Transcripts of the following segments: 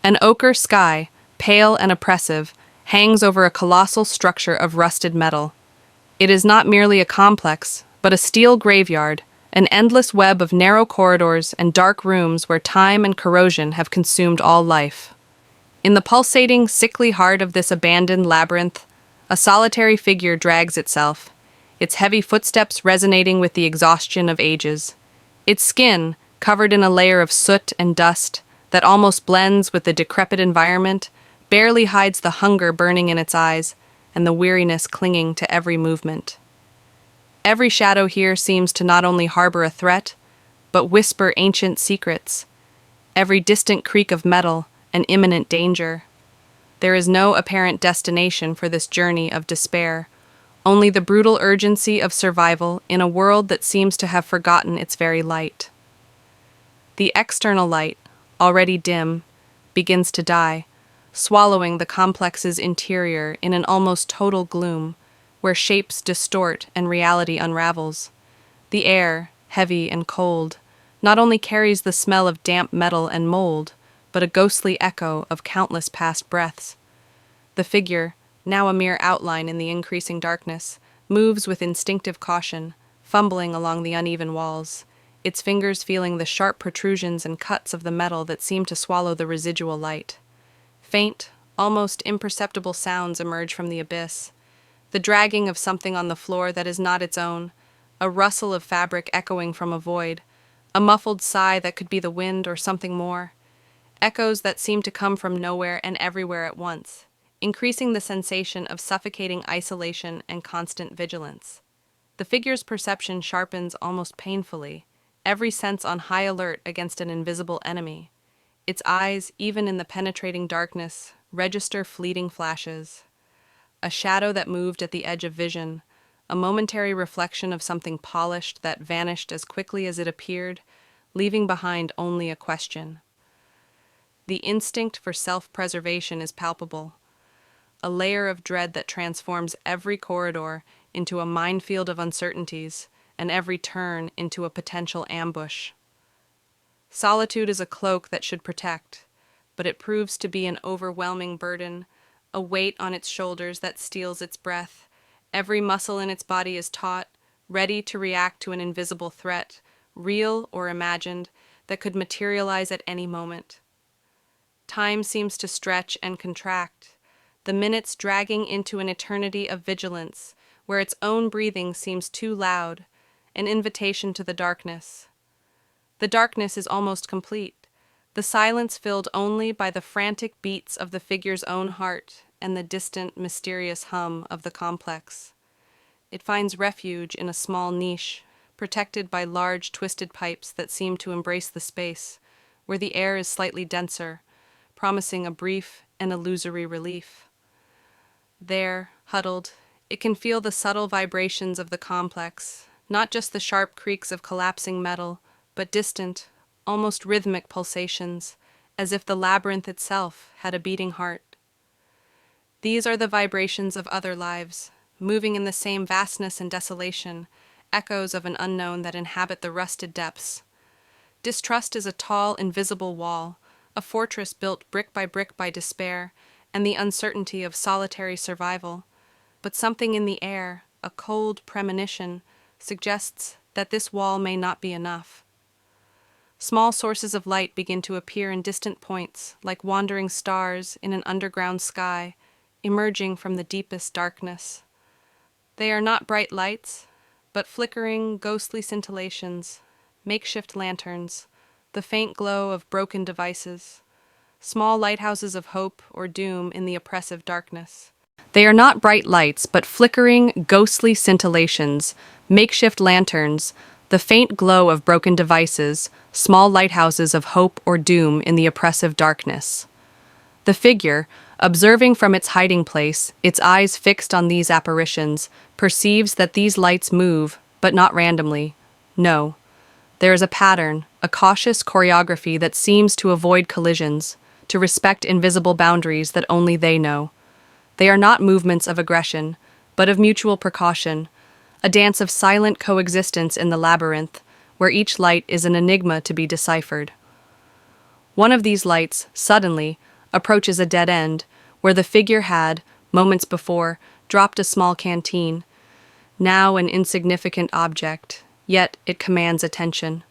An ochre sky, pale and oppressive, hangs over a colossal structure of rusted metal. It is not merely a complex, but a steel graveyard, an endless web of narrow corridors and dark rooms where time and corrosion have consumed all life. In the pulsating, sickly heart of this abandoned labyrinth, a solitary figure drags itself, its heavy footsteps resonating with the exhaustion of ages. Its skin, covered in a layer of soot and dust that almost blends with the decrepit environment, barely hides the hunger burning in its eyes and the weariness clinging to every movement. Every shadow here seems to not only harbor a threat, but whisper ancient secrets. Every distant creak of metal, an imminent danger. There is no apparent destination for this journey of despair, only the brutal urgency of survival in a world that seems to have forgotten its very light. The external light, already dim, begins to die, swallowing the complex's interior in an almost total gloom, where shapes distort and reality unravels. The air, heavy and cold, not only carries the smell of damp metal and mold, but a ghostly echo of countless past breaths. The figure, now a mere outline in the increasing darkness, moves with instinctive caution, fumbling along the uneven walls, its fingers feeling the sharp protrusions and cuts of the metal that seem to swallow the residual light. Faint, almost imperceptible sounds emerge from the abyss, the dragging of something on the floor that is not its own, a rustle of fabric echoing from a void, a muffled sigh that could be the wind or something more, echoes that seem to come from nowhere and everywhere at once, increasing the sensation of suffocating isolation and constant vigilance. The figure's perception sharpens almost painfully, every sense on high alert against an invisible enemy. Its eyes, even in the penetrating darkness, register fleeting flashes. A shadow that moved at the edge of vision, a momentary reflection of something polished that vanished as quickly as it appeared, leaving behind only a question. The instinct for self-preservation is palpable, a layer of dread that transforms every corridor into a minefield of uncertainties and every turn into a potential ambush. Solitude is a cloak that should protect, but it proves to be an overwhelming burden, a weight on its shoulders that steals its breath. Every muscle in its body is taut, ready to react to an invisible threat, real or imagined, that could materialize at any moment. Time seems to stretch and contract, the minutes dragging into an eternity of vigilance, where its own breathing seems too loud, an invitation to the darkness. The darkness is almost complete, the silence filled only by the frantic beats of the figure's own heart and the distant, mysterious hum of the complex. It finds refuge in a small niche, protected by large, twisted pipes that seem to embrace the space, where the air is slightly denser, promising a brief and illusory relief. There, huddled, it can feel the subtle vibrations of the complex, not just the sharp creaks of collapsing metal, but distant, almost rhythmic pulsations, as if the labyrinth itself had a beating heart. These are the vibrations of other lives, moving in the same vastness and desolation, echoes of an unknown that inhabit the rusted depths. Distrust is a tall, invisible wall, a fortress built brick by despair, and the uncertainty of solitary survival. But something in the air, a cold premonition, suggests that this wall may not be enough. Small sources of light begin to appear in distant points, like wandering stars in an underground sky, emerging from the deepest darkness. They are not bright lights, but flickering, ghostly scintillations, makeshift lanterns, the faint glow of broken devices, small lighthouses of hope or doom in the oppressive darkness. They are not bright lights, but flickering, ghostly scintillations, makeshift lanterns, the faint glow of broken devices, small lighthouses of hope or doom in the oppressive darkness. The figure, observing from its hiding place, its eyes fixed on these apparitions, perceives that these lights move, but not randomly. No. There is a pattern, a cautious choreography that seems to avoid collisions, to respect invisible boundaries that only they know. They are not movements of aggression, but of mutual precaution, a dance of silent coexistence in the labyrinth, where each light is an enigma to be deciphered. One of these lights, suddenly, approaches a dead end, where the figure had, moments before, dropped a small canteen, now an insignificant object, yet it commands attention.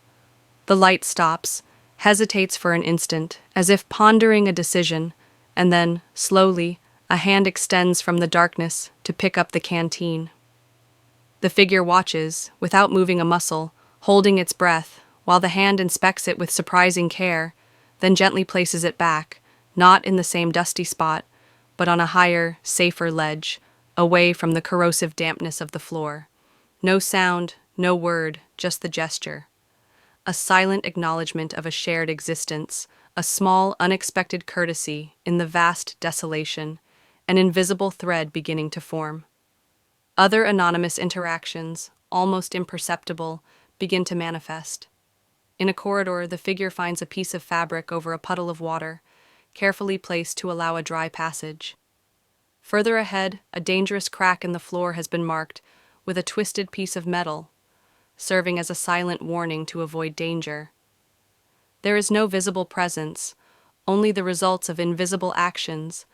The light stops, hesitates for an instant, as if pondering a decision, and then, slowly, a hand extends from the darkness to pick up the canteen. The figure watches, without moving a muscle, holding its breath, while the hand inspects it with surprising care, then gently places it back, not in the same dusty spot, but on a higher, safer ledge, away from the corrosive dampness of the floor. No sound, no word, just the gesture. A silent acknowledgement of a shared existence, a small, unexpected courtesy in the vast desolation, an invisible thread beginning to form. Other anonymous interactions, almost imperceptible, begin to manifest. In a corridor, the figure finds a piece of fabric over a puddle of water, carefully placed to allow a dry passage. Further ahead, a dangerous crack in the floor has been marked with a twisted piece of metal, serving as a silent warning to avoid danger. There is no visible presence, only the results of invisible actions,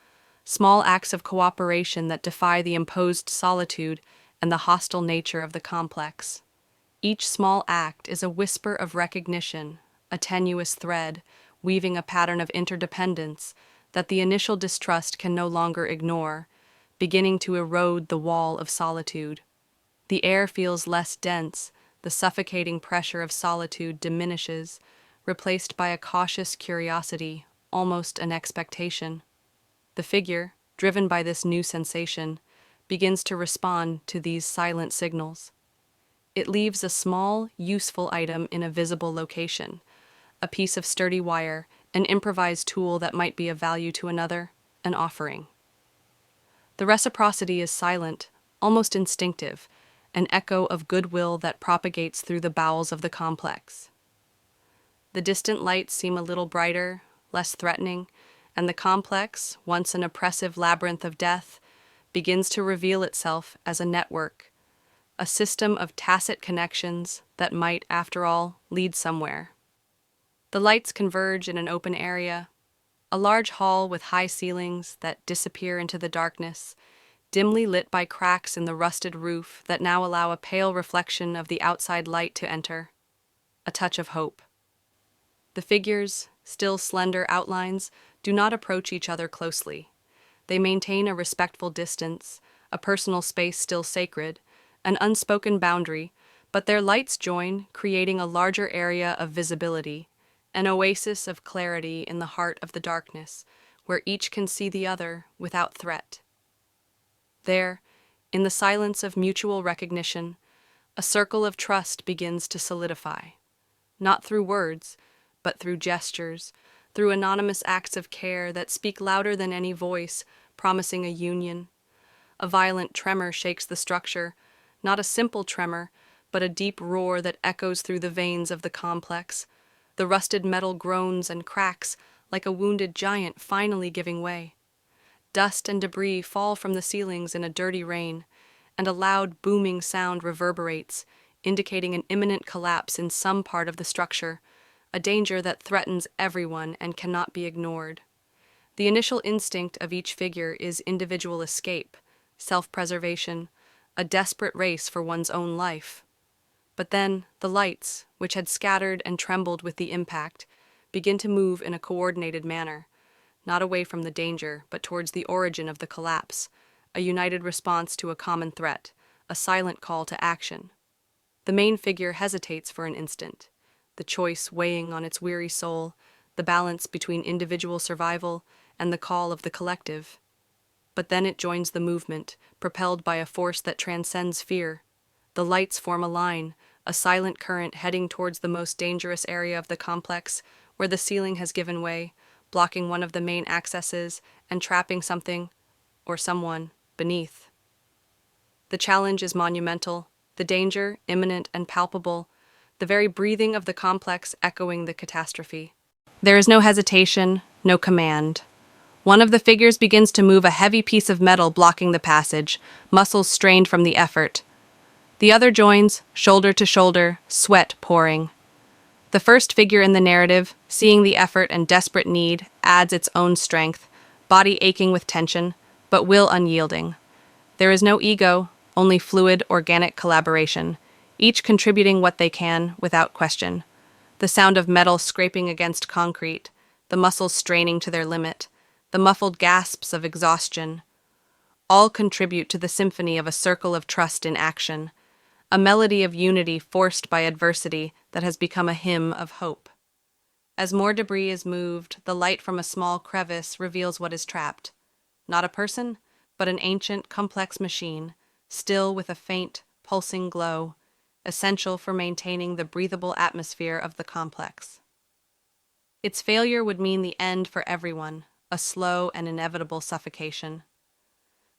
small acts of cooperation that defy the imposed solitude and the hostile nature of the complex. Each small act is a whisper of recognition, a tenuous thread, weaving a pattern of interdependence that the initial distrust can no longer ignore, beginning to erode the wall of solitude. The air feels less dense, the suffocating pressure of solitude diminishes, replaced by a cautious curiosity, almost an expectation. The figure, driven by this new sensation, begins to respond to these silent signals. It leaves a small, useful item in a visible location, a piece of sturdy wire, an improvised tool that might be of value to another, an offering. The reciprocity is silent, almost instinctive, an echo of goodwill that propagates through the bowels of the complex. The distant lights seem a little brighter, less threatening, and the complex, once an oppressive labyrinth of death, begins to reveal itself as a network, a system of tacit connections that might, after all, lead somewhere. The lights converge in an open area, a large hall with high ceilings that disappear into the darkness, dimly lit by cracks in the rusted roof that now allow a pale reflection of the outside light to enter. A touch of hope. The figures, still slender outlines, do not approach each other closely. They maintain a respectful distance, a personal space still sacred, an unspoken boundary, but their lights join, creating a larger area of visibility, an oasis of clarity in the heart of the darkness, where each can see the other without threat. There, in the silence of mutual recognition, a circle of trust begins to solidify, not through words, but through gestures, through anonymous acts of care that speak louder than any voice, promising a union. A violent tremor shakes the structure, not a simple tremor, but a deep roar that echoes through the veins of the complex. The rusted metal groans and cracks like a wounded giant finally giving way. Dust and debris fall from the ceilings in a dirty rain, and a loud booming sound reverberates, indicating an imminent collapse in some part of the structure, a danger that threatens everyone and cannot be ignored. The initial instinct of each figure is individual escape, self-preservation, a desperate race for one's own life. But then, the lights, which had scattered and trembled with the impact, begin to move in a coordinated manner, not away from the danger, but towards the origin of the collapse, a united response to a common threat, a silent call to action. The main figure hesitates for an instant, the choice weighing on its weary soul, the balance between individual survival and the call of the collective. But then it joins the movement, propelled by a force that transcends fear. The lights form a line, a silent current heading towards the most dangerous area of the complex, where the ceiling has given way, blocking one of the main accesses and trapping something, or someone, beneath. The challenge is monumental, the danger imminent and palpable, the very breathing of the complex echoing the catastrophe. There is no hesitation, no command. One of the figures begins to move a heavy piece of metal blocking the passage, muscles strained from the effort. The other joins, shoulder to shoulder, sweat pouring. The first figure in the narrative, seeing the effort and desperate need, adds its own strength, body aching with tension, but will unyielding. There is no ego, only fluid, organic collaboration, each contributing what they can without question. The sound of metal scraping against concrete, the muscles straining to their limit, the muffled gasps of exhaustion, all contribute to the symphony of a circle of trust in action, a melody of unity forced by adversity that has become a hymn of hope. As more debris is moved, the light from a small crevice reveals what is trapped. Not a person, but an ancient, complex machine, still with a faint, pulsing glow, essential for maintaining the breathable atmosphere of the complex. Its failure would mean the end for everyone, a slow and inevitable suffocation.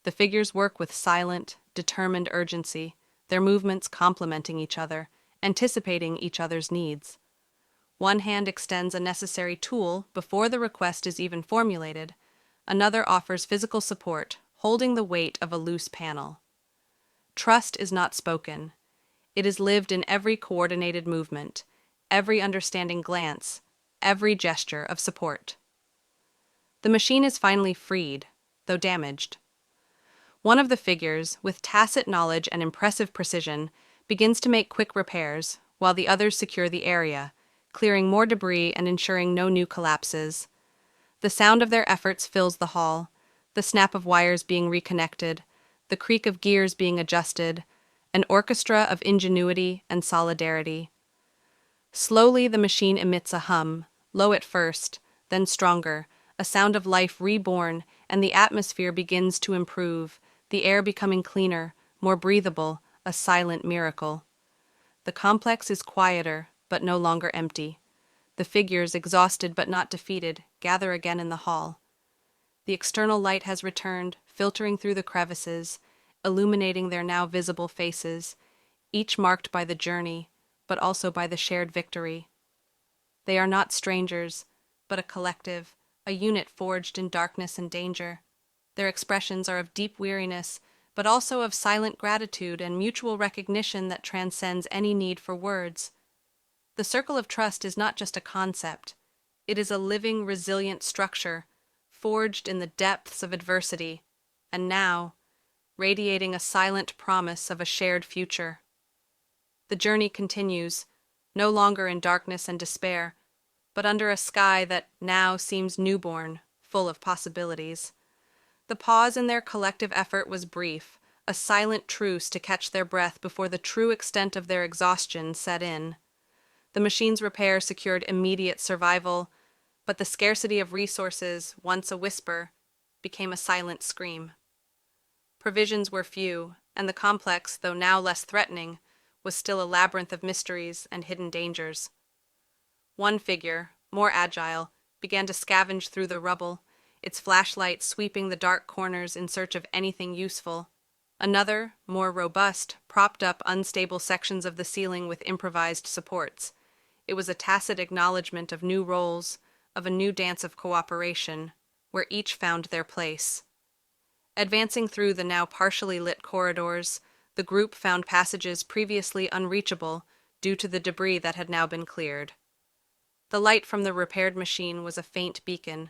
The figures work with silent, determined urgency, their movements complementing each other, anticipating each other's needs. One hand extends a necessary tool before the request is even formulated. Another offers physical support, holding the weight of a loose panel. Trust is not spoken. It is lived in every coordinated movement, every understanding glance, every gesture of support. The machine is finally freed, though damaged. One of the figures, with tacit knowledge and impressive precision, begins to make quick repairs, while the others secure the area, clearing more debris and ensuring no new collapses. The sound of their efforts fills the hall, the snap of wires being reconnected, the creak of gears being adjusted, an orchestra of ingenuity and solidarity. Slowly the machine emits a hum, low at first, then stronger, a sound of life reborn, and the atmosphere begins to improve, the air becoming cleaner, more breathable, a silent miracle. The complex is quieter, but no longer empty. The figures, exhausted but not defeated, gather again in the hall. The external light has returned, filtering through the crevices, illuminating their now visible faces, each marked by the journey, but also by the shared victory. They are not strangers, but a collective, a unit forged in darkness and danger. Their expressions are of deep weariness, but also of silent gratitude and mutual recognition that transcends any need for words. The circle of trust is not just a concept. It is a living, resilient structure, forged in the depths of adversity, and now, radiating a silent promise of a shared future. The journey continues, no longer in darkness and despair, but under a sky that now seems newborn, full of possibilities. The pause in their collective effort was brief, a silent truce to catch their breath before the true extent of their exhaustion set in. The machine's repair secured immediate survival, but the scarcity of resources, once a whisper, became a silent scream. Provisions were few, and the complex, though now less threatening, was still a labyrinth of mysteries and hidden dangers. One figure, more agile, began to scavenge through the rubble, its flashlight sweeping the dark corners in search of anything useful. Another, more robust, propped up unstable sections of the ceiling with improvised supports. It was a tacit acknowledgement of new roles, of a new dance of cooperation, where each found their place. Advancing through the now partially lit corridors, the group found passages previously unreachable due to the debris that had now been cleared. The light from the repaired machine was a faint beacon,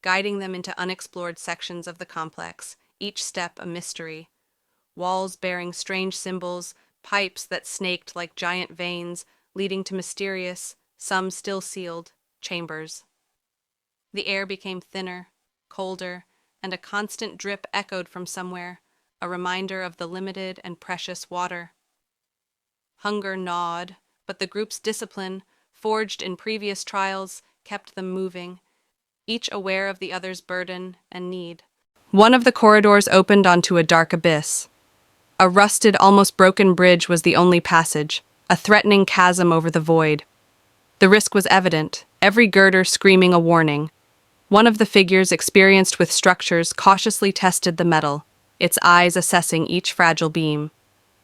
guiding them into unexplored sections of the complex, each step a mystery. Walls bearing strange symbols, pipes that snaked like giant veins, leading to mysterious, some still sealed, chambers. The air became thinner, colder, and a constant drip echoed from somewhere, a reminder of the limited and precious water. Hunger gnawed, but the group's discipline, forged in previous trials, kept them moving, each aware of the other's burden and need. One of the corridors opened onto a dark abyss. A rusted, almost broken bridge was the only passage, a threatening chasm over the void. The risk was evident, every girder screaming a warning. One of the figures experienced with structures cautiously tested the metal, its eyes assessing each fragile beam.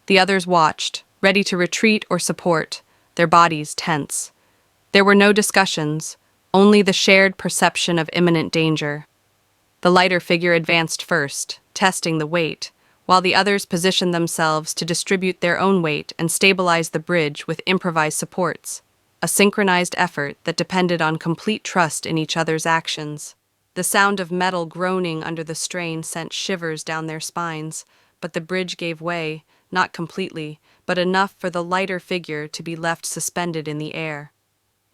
The others watched, ready to retreat or support, their bodies tense. There were no discussions, only the shared perception of imminent danger. The lighter figure advanced first, testing the weight, while the others positioned themselves to distribute their own weight and stabilize the bridge with improvised supports. A a synchronized effort that depended on complete trust in each other's actions. The sound of metal groaning under the strain sent shivers down their spines, but the bridge gave way, not completely, but enough for the lighter figure to be left suspended in the air.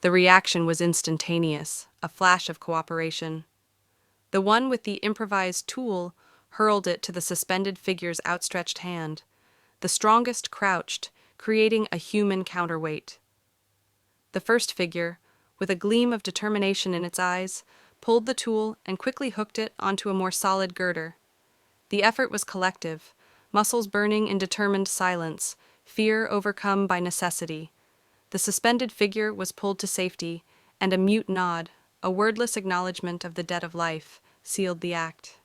The reaction was instantaneous, a flash of cooperation. The one with the improvised tool hurled it to the suspended figure's outstretched hand. The strongest crouched, creating a human counterweight. The first figure, with a gleam of determination in its eyes, pulled the tool and quickly hooked it onto a more solid girder. The effort was collective, muscles burning in determined silence, fear overcome by necessity. The suspended figure was pulled to safety, and a mute nod, a wordless acknowledgement of the debt of life, sealed the act.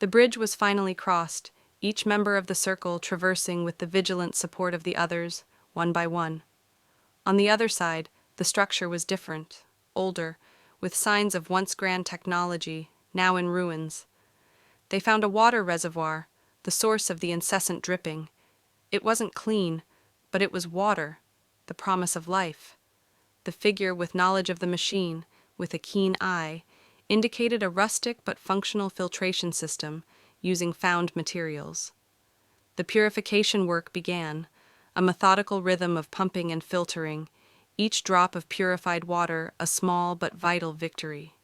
The bridge was finally crossed, each member of the circle traversing with the vigilant support of the others, one by one. On the other side, the structure was different, older, with signs of once grand technology, now in ruins. They found a water reservoir, the source of the incessant dripping. It wasn't clean, but it was water, the promise of life. The figure with knowledge of the machine, with a keen eye, indicated a rustic but functional filtration system using found materials. The purification work began, a methodical rhythm of pumping and filtering, each drop of purified water a small but vital victory.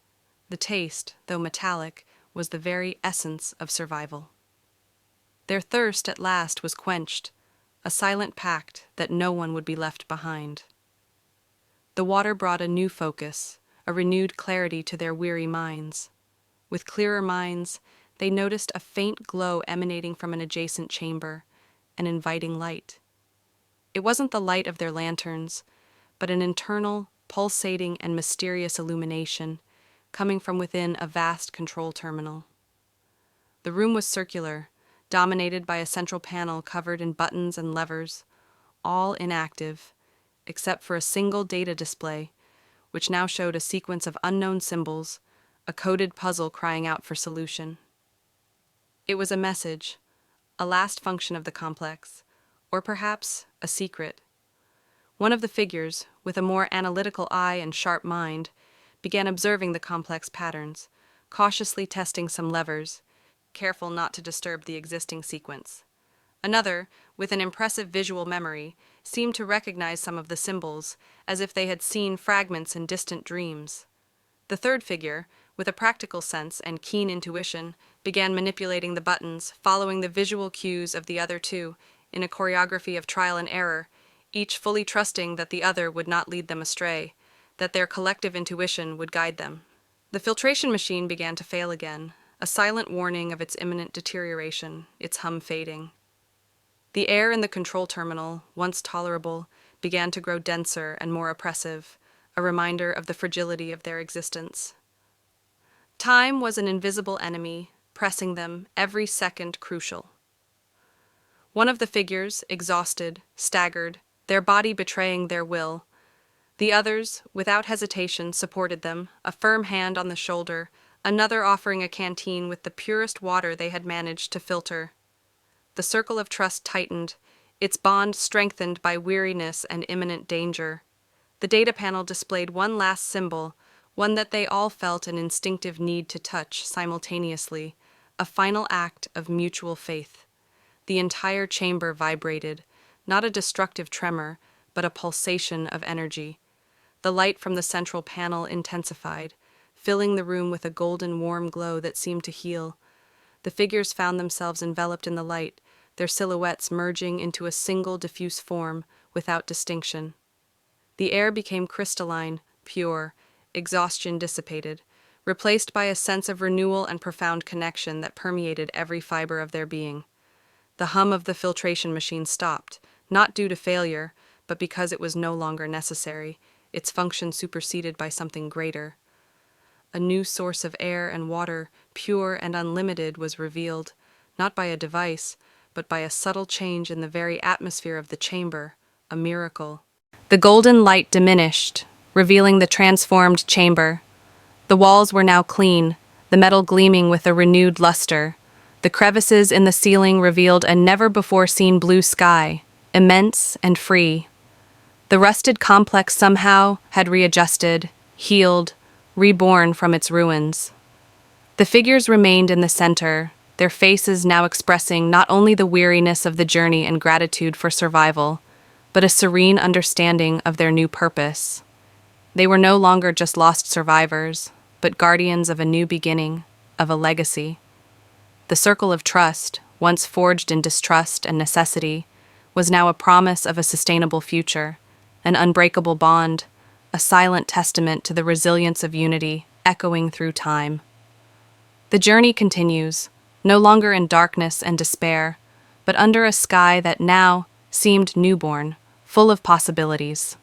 The taste, though metallic, was the very essence of survival. Their thirst at last was quenched, a silent pact that no one would be left behind. The water brought a new focus, a renewed clarity to their weary minds. With clearer minds, they noticed a faint glow emanating from an adjacent chamber, an inviting light. It wasn't the light of their lanterns, but an internal, pulsating, and mysterious illumination coming from within a vast control terminal. The room was circular, dominated by a central panel covered in buttons and levers, all inactive, except for a single data display, which now showed a sequence of unknown symbols, a coded puzzle crying out for solution. It was a message, a last function of the complex, or perhaps a secret. One of the figures, with a more analytical eye and sharp mind, began observing the complex patterns, cautiously testing some levers, careful not to disturb the existing sequence. Another, with an impressive visual memory, seemed to recognize some of the symbols, as if they had seen fragments in distant dreams. The third figure, with a practical sense and keen intuition, began manipulating the buttons, following the visual cues of the other two, in a choreography of trial and error, each fully trusting that the other would not lead them astray, that their collective intuition would guide them. The filtration machine began to fail again, a silent warning of its imminent deterioration, its hum fading. The air in the control terminal, once tolerable, began to grow denser and more oppressive, a reminder of the fragility of their existence. Time was an invisible enemy, pressing them, every second crucial. One of the figures, exhausted, staggered, their body betraying their will. The others, without hesitation, supported them, a firm hand on the shoulder, another offering a canteen with the purest water they had managed to filter. The circle of trust tightened, its bond strengthened by weariness and imminent danger. The data panel displayed one last symbol, one that they all felt an instinctive need to touch simultaneously, a final act of mutual faith. The entire chamber vibrated, not a destructive tremor, but a pulsation of energy. The light from the central panel intensified, filling the room with a golden warm glow that seemed to heal. The figures found themselves enveloped in the light, their silhouettes merging into a single diffuse form, without distinction. The air became crystalline, pure, exhaustion dissipated, replaced by a sense of renewal and profound connection that permeated every fiber of their being. The hum of the filtration machine stopped, not due to failure, but because it was no longer necessary, its function superseded by something greater. A new source of air and water, pure and unlimited, was revealed, not by a device, but by a subtle change in the very atmosphere of the chamber, a miracle. The golden light diminished, revealing the transformed chamber. The walls were now clean, the metal gleaming with a renewed luster. The crevices in the ceiling revealed a never-before-seen blue sky, immense and free. The rusted complex somehow had readjusted, healed, reborn from its ruins. The figures remained in the center, their faces now expressing not only the weariness of the journey and gratitude for survival, but a serene understanding of their new purpose. They were no longer just lost survivors, but guardians of a new beginning, of a legacy. The circle of trust, once forged in distrust and necessity, was now a promise of a sustainable future, an unbreakable bond, a silent testament to the resilience of unity echoing through time. The journey continues, no longer in darkness and despair, but under a sky that now seemed newborn, full of possibilities.